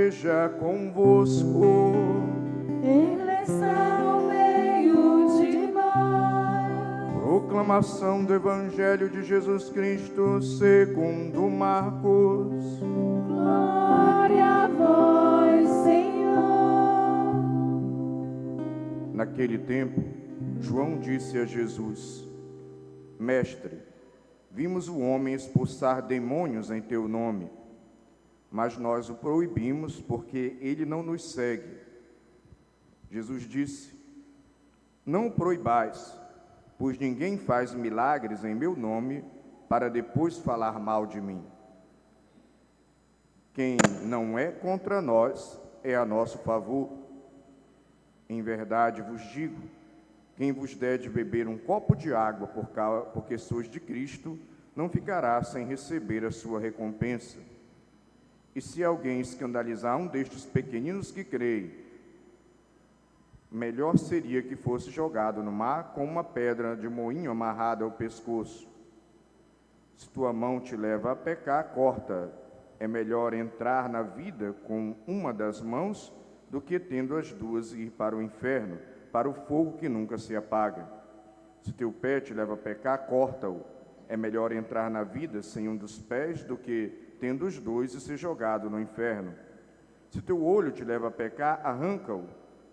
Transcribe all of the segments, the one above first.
esteja convosco. Ele está no meio de nós. Proclamação do Evangelho de Jesus Cristo segundo Marcos. Glória a vós, Senhor. Naquele tempo, João disse a Jesus: Mestre, vimos o homem expulsar demônios em teu nome, mas nós o proibimos porque ele não nos segue. Jesus disse: Não o proibais, pois ninguém faz milagres em meu nome para depois falar mal de mim. Quem não é contra nós é a nosso favor. Em verdade vos digo, quem vos der de beber um copo de água porque sois de Cristo, não ficará sem receber a sua recompensa. E se alguém escandalizar um destes pequeninos que creem, melhor seria que fosse jogado no mar com uma pedra de moinho amarrada ao pescoço. Se tua mão te leva a pecar, corta. É melhor entrar na vida com uma das mãos do que, tendo as duas, ir para o inferno, para o fogo que nunca se apaga. Se teu pé te leva a pecar, corta-o. É melhor entrar na vida sem um dos pés do que, tendo os dois, e ser jogado no inferno. Se teu olho te leva a pecar, arranca-o.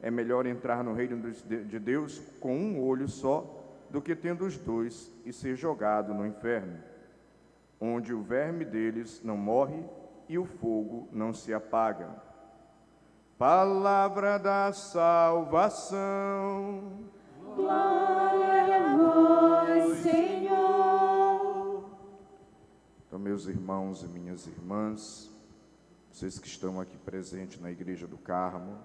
É melhor entrar no reino de Deus com um olho só do que, tendo os dois, e ser jogado no inferno, onde o verme deles não morre e o fogo não se apaga. Palavra da salvação. Glória a vós, Senhor. Então, meus irmãos e minhas irmãs, vocês que estão aqui presentes na Igreja do Carmo,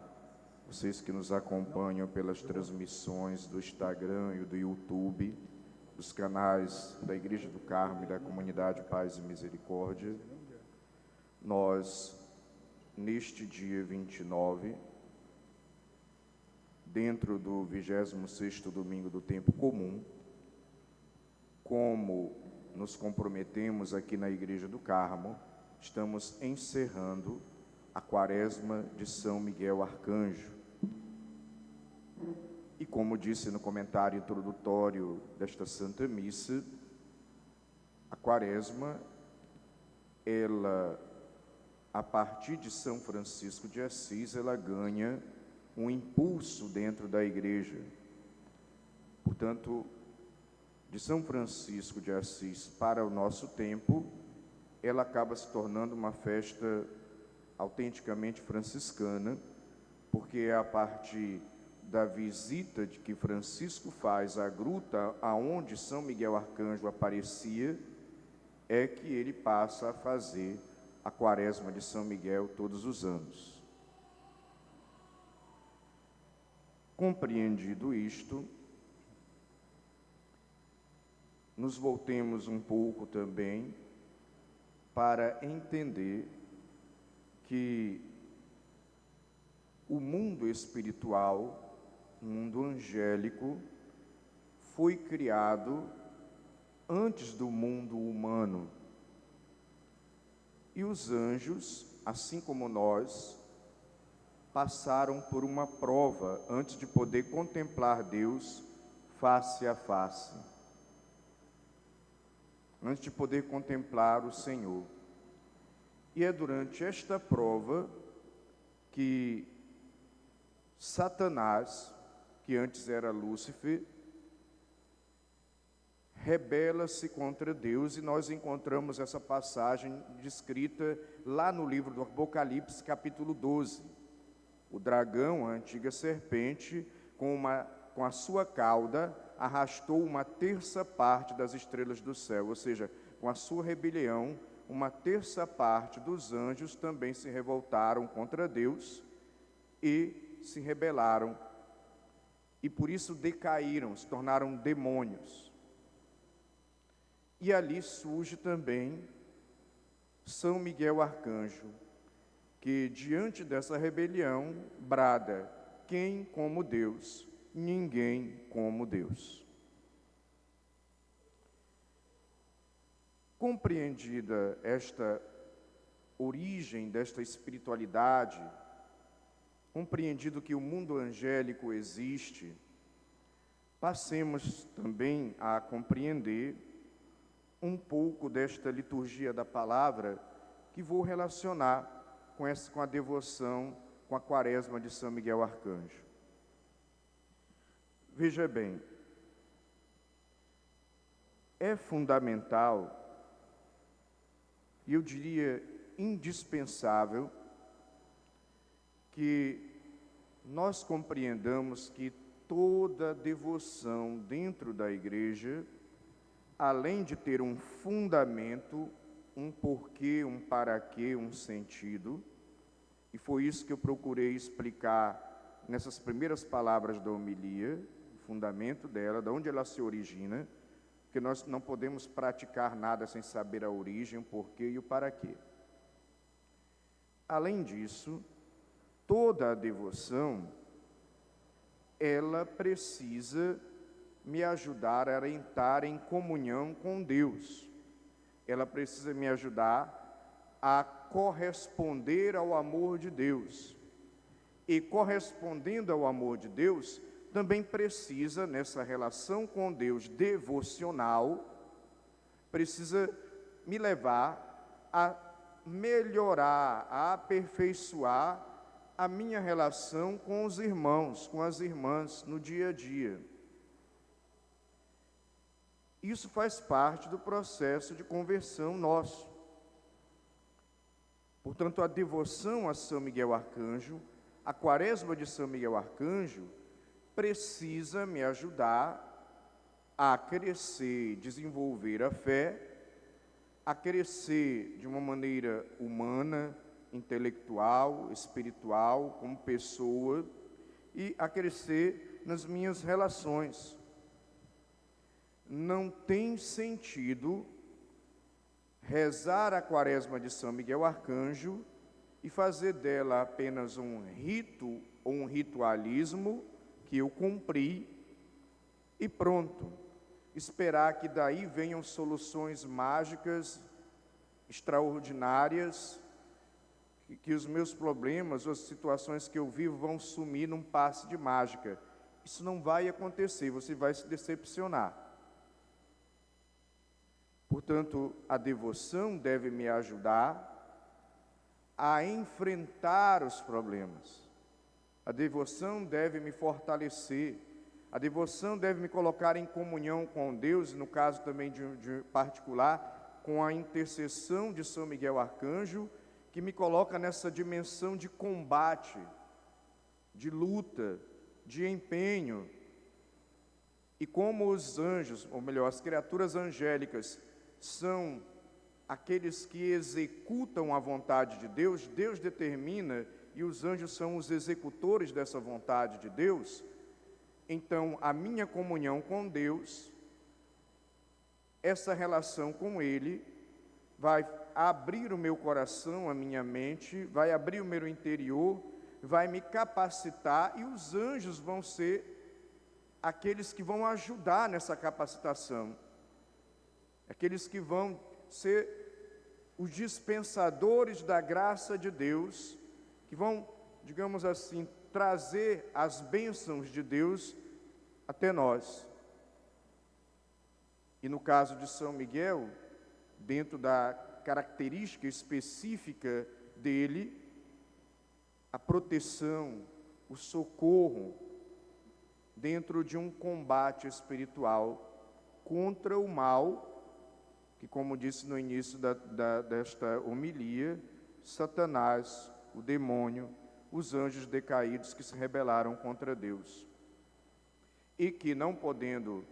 vocês que nos acompanham pelas transmissões do Instagram e do YouTube, dos canais da Igreja do Carmo e da Comunidade Paz e Misericórdia, nós, neste dia 29, dentro do 26º domingo do tempo comum, como nos comprometemos aqui na Igreja do Carmo, estamos encerrando a Quaresma de São Miguel Arcanjo. E como disse no comentário introdutório desta Santa Missa, a Quaresma, ela, a partir de São Francisco de Assis, ela ganha um impulso dentro da Igreja. Portanto, de São Francisco de Assis para o nosso tempo, ela acaba se tornando uma festa autenticamente franciscana, porque é a partir da visita de que Francisco faz à gruta aonde São Miguel Arcanjo aparecia, é que ele passa a fazer a Quaresma de São Miguel todos os anos. Compreendido isto, nos voltemos um pouco também para entender que o mundo espiritual, o mundo angélico, foi criado antes do mundo humano. E os anjos, assim como nós, passaram por uma prova antes de poder contemplar Deus face a face, antes de poder contemplar o Senhor. E é durante esta prova que Satanás, que antes era Lúcifer, rebela-se contra Deus, e nós encontramos essa passagem descrita lá no livro do Apocalipse, capítulo 12. O dragão, a antiga serpente, com a sua cauda, arrastou uma terça parte das estrelas do céu, ou seja, com a sua rebelião, uma terça parte dos anjos também se revoltaram contra Deus e se rebelaram, e por isso decaíram, se tornaram demônios. E ali surge também São Miguel Arcanjo, que diante dessa rebelião brada: quem como Deus? Ninguém como Deus. Compreendida esta origem desta espiritualidade, compreendido que o mundo angélico existe, passemos também a compreender um pouco desta liturgia da palavra que vou relacionar com a devoção, com a quaresma de São Miguel Arcanjo. Veja bem, é fundamental, e eu diria indispensável, que nós compreendamos que toda devoção dentro da igreja, além de ter um fundamento, um porquê, um para quê, um sentido, e foi isso que eu procurei explicar nessas primeiras palavras da homilia, o fundamento dela, de onde ela se origina, porque nós não podemos praticar nada sem saber a origem, o porquê e o para quê. Além disso, toda a devoção, ela precisa me ajudar a entrar em comunhão com Deus. Ela precisa me ajudar a corresponder ao amor de Deus. E correspondendo ao amor de Deus, também precisa, nessa relação com Deus devocional, precisa me levar a melhorar, a aperfeiçoar a minha relação com os irmãos, com as irmãs no dia a dia. Isso faz parte do processo de conversão nosso. Portanto, a devoção a São Miguel Arcanjo, a quaresma de São Miguel Arcanjo, precisa me ajudar a crescer, desenvolver a fé, a crescer de uma maneira humana, intelectual, espiritual, como pessoa, e a crescer nas minhas relações. Não tem sentido rezar a quaresma de São Miguel Arcanjo e fazer dela apenas um rito ou um ritualismo que eu cumpri e pronto. Esperar que daí venham soluções mágicas, extraordinárias, que os meus problemas, as situações que eu vivo vão sumir num passe de mágica. Isso não vai acontecer, você vai se decepcionar. Portanto, a devoção deve me ajudar a enfrentar os problemas. A devoção deve me fortalecer. A devoção deve me colocar em comunhão com Deus, no caso também de particular, com a intercessão de São Miguel Arcanjo, que me coloca nessa dimensão de combate, de luta, de empenho. E como os anjos, ou melhor, as criaturas angélicas, são aqueles que executam a vontade de Deus, Deus determina, e os anjos são os executores dessa vontade de Deus. Então, a minha comunhão com Deus, essa relação com Ele, vai abrir o meu coração, a minha mente, vai abrir o meu interior, vai me capacitar, e os anjos vão ser aqueles que vão ajudar nessa capacitação, aqueles que vão ser os dispensadores da graça de Deus, que vão, digamos assim, trazer as bênçãos de Deus até nós. E no caso de São Miguel, dentro da característica específica dele, a proteção, o socorro, dentro de um combate espiritual contra o mal, que, como disse no início desta homilia, Satanás, o demônio, os anjos decaídos que se rebelaram contra Deus. E que, não podendo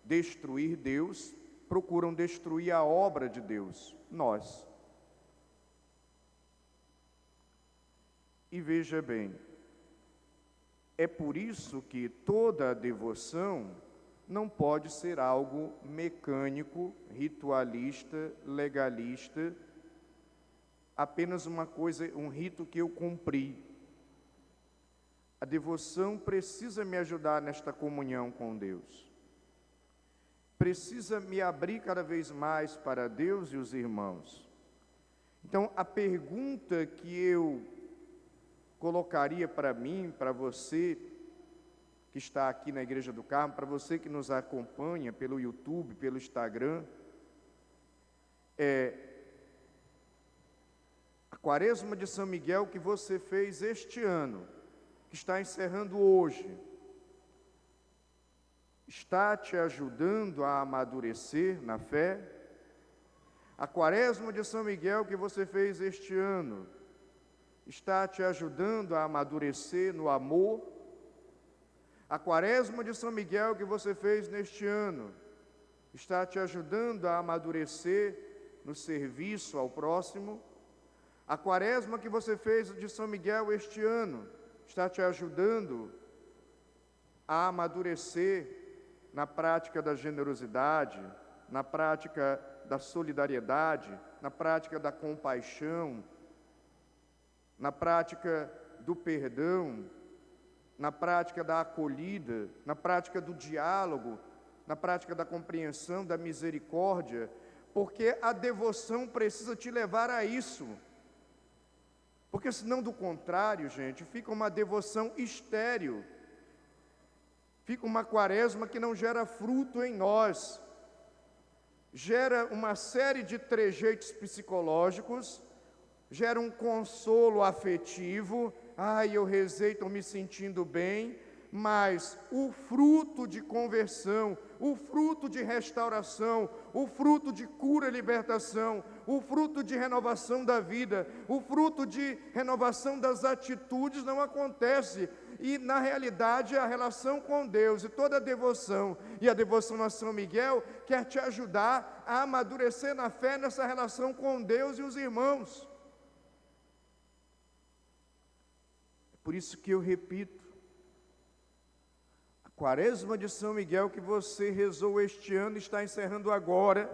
destruir Deus, procuram destruir a obra de Deus, nós. E veja bem, é por isso que toda a devoção não pode ser algo mecânico, ritualista, legalista, apenas uma coisa, um rito que eu cumpri. A devoção precisa me ajudar nesta comunhão com Deus. Precisa me abrir cada vez mais para Deus e os irmãos. Então, a pergunta que eu colocaria para mim, para você que está aqui na Igreja do Carmo, para você que nos acompanha pelo YouTube, pelo Instagram, a Quaresma de São Miguel que você fez este ano, que está encerrando hoje, está te ajudando a amadurecer na fé? A Quaresma de São Miguel que você fez este ano está te ajudando a amadurecer no amor? A Quaresma de São Miguel que você fez neste ano está te ajudando a amadurecer no serviço ao próximo? A Quaresma que você fez de São Miguel este ano está te ajudando a amadurecer na prática da generosidade, na prática da solidariedade, na prática da compaixão, na prática do perdão, na prática da acolhida, na prática do diálogo, na prática da compreensão, da misericórdia, porque a devoção precisa te levar a isso. Porque senão, do contrário, gente, fica uma devoção estéril, fica uma quaresma que não gera fruto em nós, gera uma série de trejeitos psicológicos, gera um consolo afetivo, eu rezei, estou me sentindo bem, mas o fruto de conversão, o fruto de restauração, o fruto de cura e libertação, o fruto de renovação da vida, o fruto de renovação das atitudes não acontece. E, na realidade, a relação com Deus e toda a devoção, e a devoção a São Miguel, quer te ajudar a amadurecer na fé nessa relação com Deus e os irmãos. É por isso que eu repito, a Quaresma de São Miguel que você rezou este ano está encerrando agora.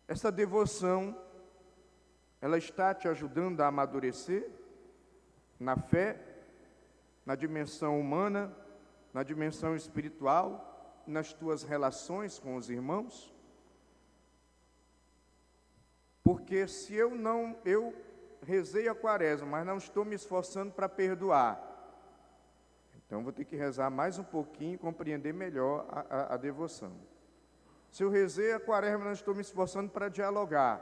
Essa devoção, ela está te ajudando a amadurecer na fé, na dimensão humana, na dimensão espiritual, nas tuas relações com os irmãos? Porque se eu rezei a Quaresma, mas não estou me esforçando para perdoar, então vou ter que rezar mais um pouquinho e compreender melhor a devoção. Se eu rezei a Quaresma, não estou me esforçando para dialogar.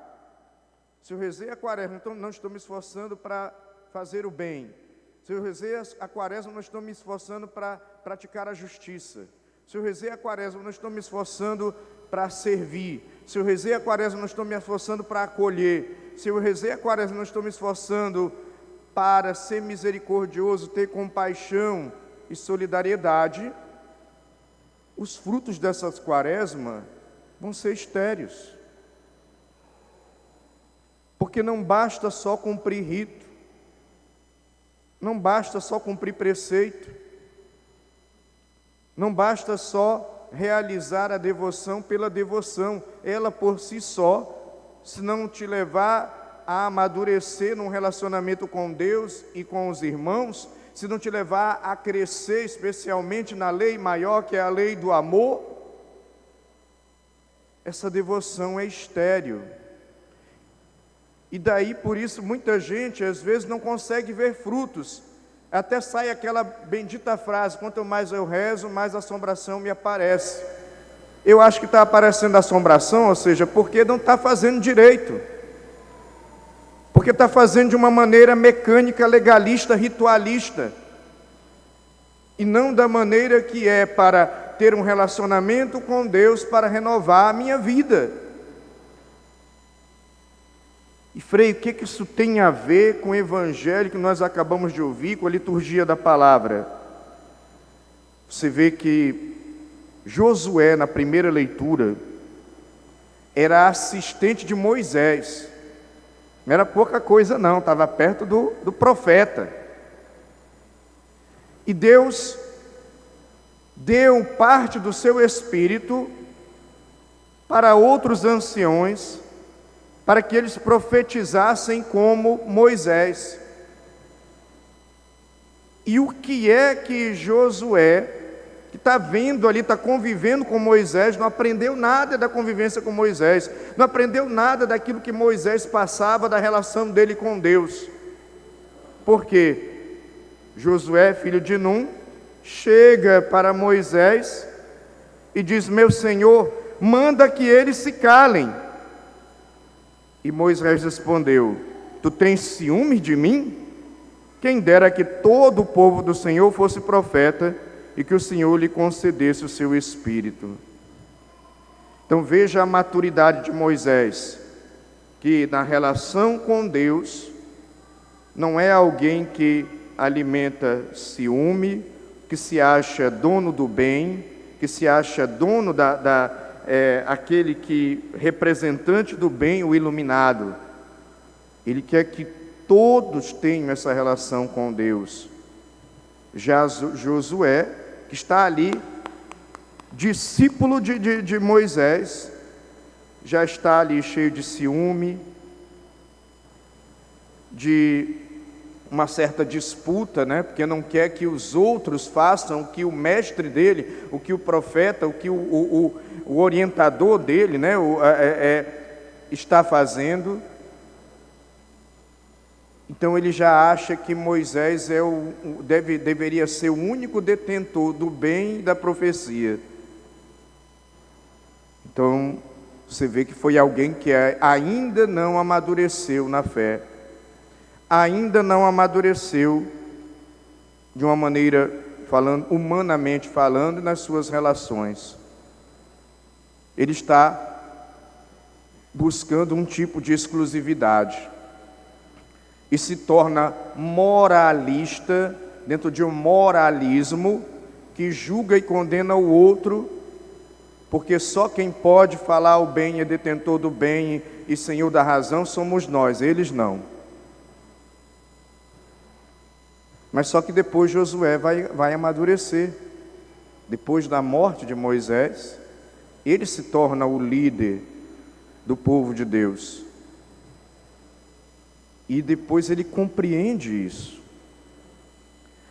Se eu rezei a Quaresma, então não estou me esforçando para fazer o bem. Se eu rezei a Quaresma, não estou me esforçando para praticar a justiça. Se eu rezei a Quaresma, não estou me esforçando para servir. Se eu rezei a Quaresma, não estou me esforçando para acolher. Se eu rezei a Quaresma, não estou me esforçando para ser misericordioso, ter compaixão e solidariedade, os frutos dessas Quaresma vão ser estéreis. Porque não basta só cumprir rito, não basta só cumprir preceito, não basta só realizar a devoção pela devoção, ela por si só, se não te levar a amadurecer num relacionamento com Deus e com os irmãos, se não te levar a crescer, especialmente na lei maior, que é a lei do amor, essa devoção é estéril. E daí, por isso, muita gente, às vezes, não consegue ver frutos. Até sai aquela bendita frase, quanto mais eu rezo, mais assombração me aparece. Eu acho que está aparecendo assombração, ou seja, porque não está fazendo direito. Porque está fazendo de uma maneira mecânica, legalista, ritualista. E não da maneira que é para ter um relacionamento com Deus, para renovar a minha vida. E Frei, o que isso tem a ver com o evangelho que nós acabamos de ouvir, com a liturgia da palavra? Você vê que Josué, na primeira leitura, era assistente de Moisés. Não era pouca coisa não, estava perto do profeta. E Deus deu parte do seu espírito para outros anciões, para que eles profetizassem como Moisés. E o que é que Josué, que está vendo ali, está convivendo com Moisés, não aprendeu nada da convivência com Moisés, não aprendeu nada daquilo que Moisés passava, da relação dele com Deus. Por quê? Josué, filho de Num, chega para Moisés e diz: meu Senhor, manda que eles se calem. E Moisés respondeu: tu tens ciúme de mim? Quem dera que todo o povo do Senhor fosse profeta e que o Senhor lhe concedesse o seu espírito. Então veja a maturidade de Moisés, que na relação com Deus não é alguém que alimenta ciúme, que se acha dono do bem, que se acha dono aquele que representante do bem, o iluminado. Ele quer que todos tenham essa relação com Deus. Já Josué, que está ali, discípulo de Moisés, já está ali cheio de ciúme, de uma certa disputa, né? Porque não quer que os outros façam o que o mestre dele, o que o profeta, o que o orientador dele, né? Está fazendo. Então ele já acha que Moisés deveria ser o único detentor do bem e da profecia. Então você vê que foi alguém que ainda não amadureceu na fé, ainda não amadureceu de uma maneira falando, humanamente falando, nas suas relações. Ele está buscando um tipo de exclusividade e se torna moralista dentro de um moralismo que julga e condena o outro, porque só quem pode falar o bem é detentor do bem e senhor da razão somos nós, eles não. Mas só que depois Josué vai amadurecer. Depois da morte de Moisés, ele se torna o líder do povo de Deus. E depois ele compreende isso.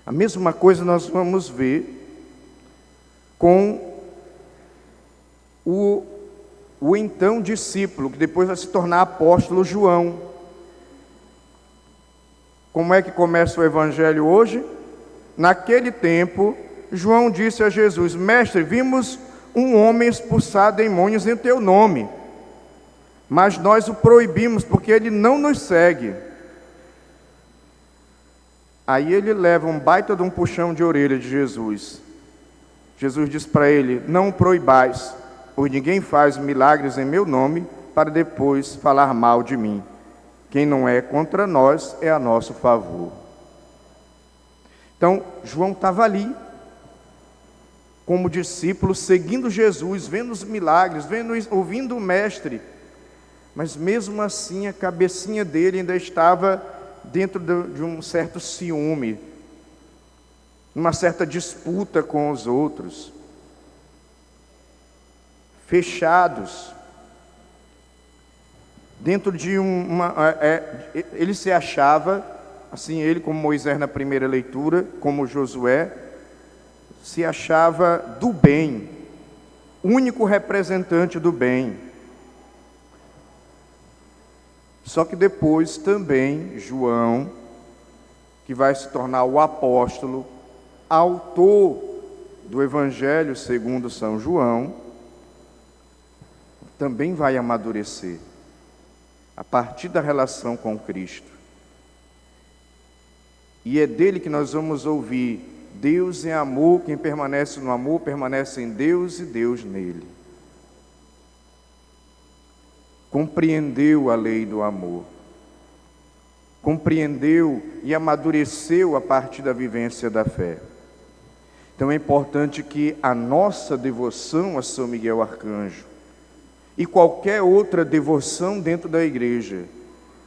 A mesma coisa nós vamos ver com o então discípulo, que depois vai se tornar apóstolo, João. Como é que começa o evangelho hoje? Naquele tempo, João disse a Jesus: mestre, vimos um homem expulsar demônios em teu nome, mas nós o proibimos porque ele não nos segue. Aí ele leva um baita de um puxão de orelha de Jesus. Jesus diz para ele: não o proibais, pois ninguém faz milagres em meu nome para depois falar mal de mim. Quem não é contra nós é a nosso favor. Então, João estava ali, como discípulo, seguindo Jesus, vendo os milagres, ouvindo o mestre. Mas mesmo assim, a cabecinha dele ainda estava dentro de um certo ciúme, uma certa disputa com os outros, fechados. Dentro de ele se achava, assim, ele como Moisés na primeira leitura, como Josué, se achava do bem, único representante do bem. Só que depois também João, que vai se tornar o apóstolo, autor do Evangelho segundo São João, também vai amadurecer a partir da relação com Cristo. E é dele que nós vamos ouvir: Deus é amor, quem permanece no amor permanece em Deus e Deus nele. Compreendeu a lei do amor, compreendeu e amadureceu a partir da vivência da fé. Então é importante que a nossa devoção a São Miguel Arcanjo e qualquer outra devoção dentro da igreja,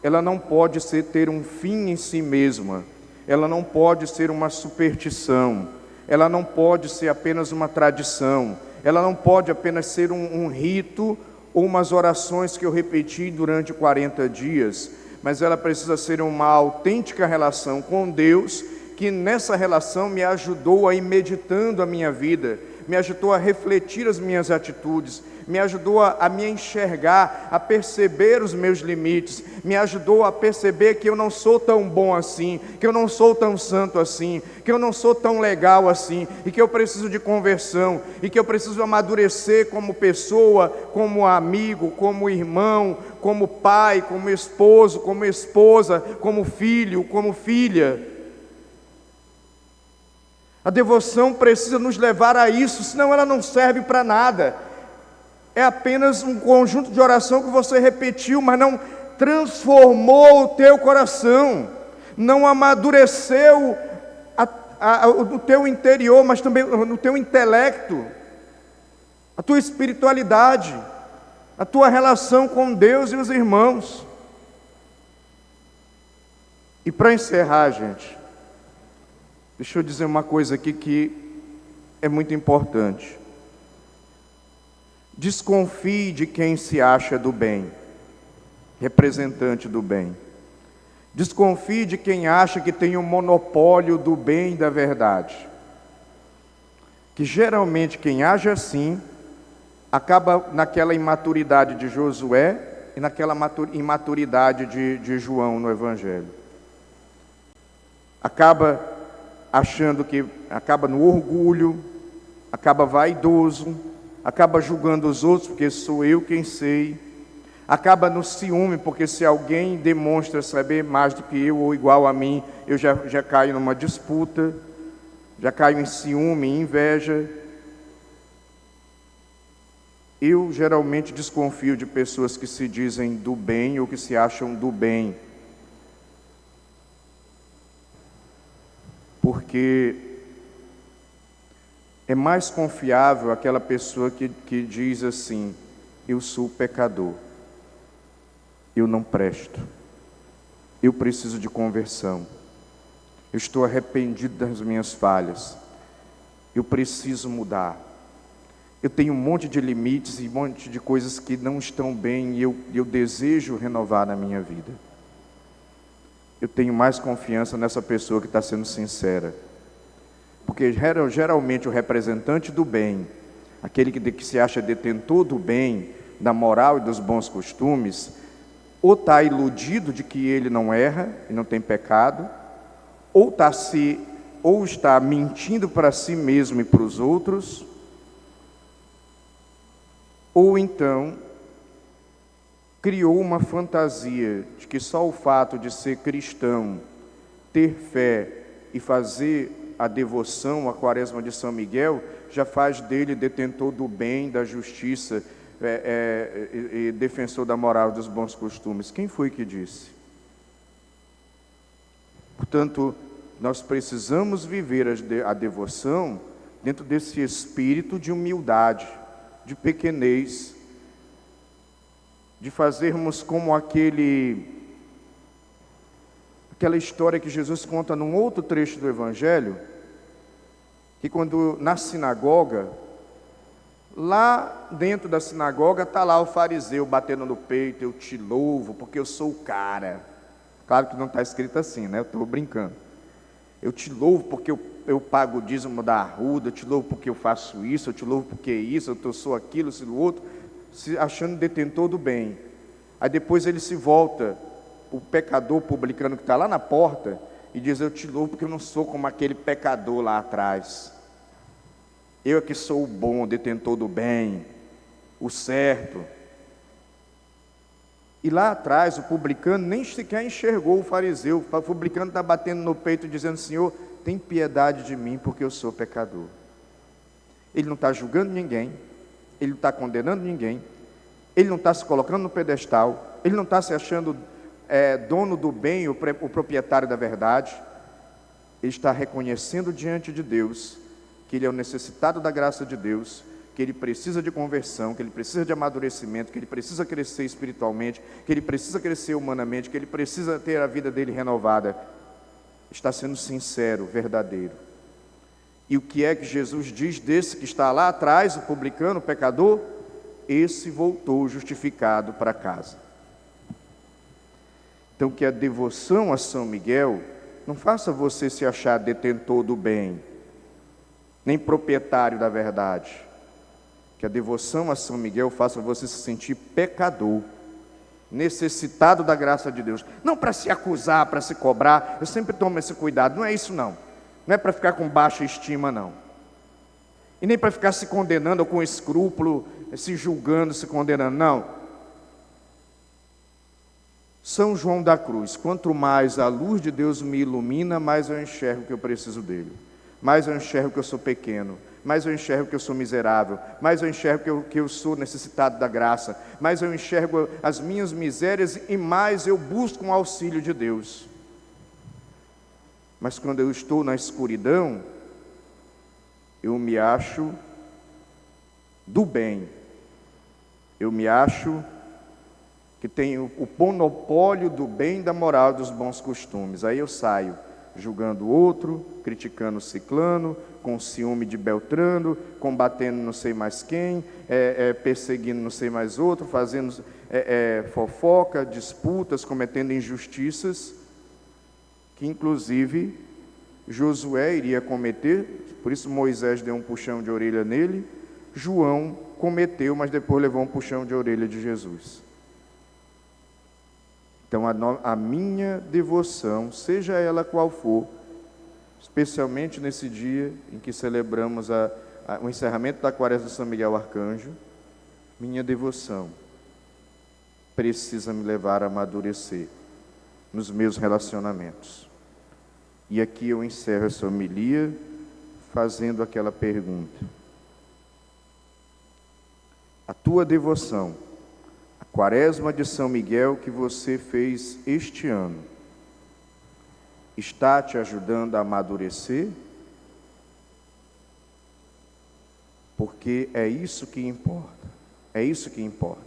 ela não pode ter um fim em si mesma, ela não pode ser uma superstição, ela não pode ser apenas uma tradição, ela não pode apenas ser um rito ou umas orações que eu repeti durante 40 dias, mas ela precisa ser uma autêntica relação com Deus que nessa relação me ajudou a ir meditando a minha vida, me ajudou a refletir as minhas atitudes, me ajudou a me enxergar, a perceber os meus limites, me ajudou a perceber que eu não sou tão bom assim, que eu não sou tão santo assim, que eu não sou tão legal assim, e que eu preciso de conversão, e que eu preciso amadurecer como pessoa, como amigo, como irmão, como pai, como esposo, como esposa, como filho, como filha. A devoção precisa nos levar a isso, senão ela não serve para nada. É apenas um conjunto de oração que você repetiu, mas não transformou o teu coração, não amadureceu o teu interior, mas também no teu intelecto, a tua espiritualidade, a tua relação com Deus e os irmãos. E para encerrar, gente, deixa eu dizer uma coisa aqui que é muito importante. Desconfie de quem se acha do bem, representante do bem. Desconfie de quem acha que tem o monopólio do bem e da verdade. Que geralmente quem age assim, acaba naquela imaturidade de Josué e naquela imaturidade de João no Evangelho. Acaba achando que, acaba no orgulho, acaba vaidoso, acaba julgando os outros porque sou eu quem sei, acaba no ciúme porque se alguém demonstra saber mais do que eu ou igual a mim, eu já caio numa disputa, já caio em ciúme, em inveja. Eu geralmente desconfio de pessoas que se dizem do bem ou que se acham do bem, porque é mais confiável aquela pessoa que diz assim: eu sou pecador, eu não presto, eu preciso de conversão, eu estou arrependido das minhas falhas, eu preciso mudar, eu tenho um monte de limites e um monte de coisas que não estão bem e eu desejo renovar na minha vida. Eu tenho mais confiança nessa pessoa que está sendo sincera. Porque geralmente o representante do bem, aquele que se acha detentor do bem, da moral e dos bons costumes, ou está iludido de que ele não erra e não tem pecado, ou está mentindo para si mesmo e para os outros, ou então criou uma fantasia de que só o fato de ser cristão, ter fé e fazer a devoção, a quaresma de São Miguel, já faz dele detentor do bem, da justiça, e defensor da moral, dos bons costumes. Quem foi que disse? Portanto, nós precisamos viver a devoção dentro desse espírito de humildade, de pequenez, de fazermos como aquela história que Jesus conta num outro trecho do Evangelho, que quando na sinagoga, lá dentro da sinagoga, está lá o fariseu batendo no peito: eu te louvo porque eu sou o cara. Claro que não está escrito assim, né? Eu estou brincando. Eu te louvo porque eu pago o dízimo da arruda, eu te louvo porque eu faço isso, eu te louvo porque isso, eu sou aquilo, sou o outro, se achando detentor do bem. Aí depois ele se volta, o pecador publicano que está lá na porta, e diz: eu te louvo porque eu não sou como aquele pecador lá atrás. Eu é que sou o bom, detentor do bem, o certo. E lá atrás o publicano nem sequer enxergou o fariseu. O publicano está batendo no peito dizendo: Senhor, tem piedade de mim porque eu sou pecador. Ele não está julgando ninguém, ele não está condenando ninguém, ele não está se colocando no pedestal, ele não está se achando dono do bem, o proprietário da verdade. Ele está reconhecendo diante de Deus que ele é o necessitado da graça de Deus, que ele precisa de conversão, que ele precisa de amadurecimento, que ele precisa crescer espiritualmente, que ele precisa crescer humanamente, que ele precisa ter a vida dele renovada. Está sendo sincero, verdadeiro. E o que é que Jesus diz desse que está lá atrás, o publicano, o pecador? Esse voltou justificado para casa. Então, que a devoção a São Miguel não faça você se achar detentor do bem, nem proprietário da verdade. Que a devoção a São Miguel faça você se sentir pecador, necessitado da graça de Deus. Não para se acusar, para se cobrar. Eu sempre tomo esse cuidado. Não é isso não. Não é para ficar com baixa estima não. E nem para ficar se condenando ou com escrúpulo, se julgando, se condenando. Não. São João da Cruz, quanto mais a luz de Deus me ilumina, mais eu enxergo que eu preciso dele. Mais eu enxergo que eu sou pequeno. Mais eu enxergo que eu sou miserável. Mais eu enxergo que eu sou necessitado da graça. Mais eu enxergo as minhas misérias e mais eu busco um auxílio de Deus. Mas quando eu estou na escuridão, eu me acho do bem. Eu me acho que tenho o monopólio do bem, da moral, dos bons costumes. Aí eu saio julgando o outro, criticando o ciclano, com ciúme de Beltrano, combatendo não sei mais quem, perseguindo não sei mais outro, fazendo fofoca, disputas, cometendo injustiças, que inclusive Josué iria cometer, por isso Moisés deu um puxão de orelha nele, João cometeu, mas depois levou um puxão de orelha de Jesus. Então a minha devoção, seja ela qual for, especialmente nesse dia em que celebramos o encerramento da Quaresma de São Miguel Arcanjo, minha devoção precisa me levar a amadurecer nos meus relacionamentos. E aqui eu encerro essa homilia fazendo aquela pergunta: a tua devoção, a Quaresma de São Miguel que você fez este ano, está te ajudando a amadurecer? Porque é isso que importa. É isso que importa.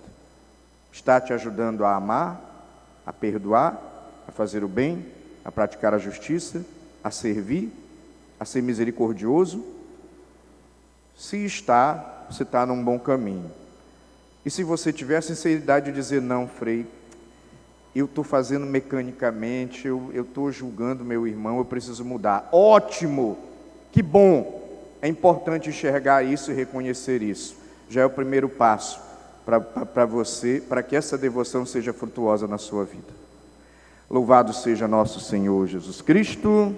Está te ajudando a amar, a perdoar, a fazer o bem, a praticar a justiça, a servir, a ser misericordioso? Se está, você está num bom caminho. E se você tiver a sinceridade de dizer: não, Frei, eu estou fazendo mecanicamente, eu estou julgando meu irmão, eu preciso mudar. Ótimo! Que bom! É importante enxergar isso e reconhecer isso. Já é o primeiro passo para você, para que essa devoção seja frutuosa na sua vida. Louvado seja nosso Senhor Jesus Cristo.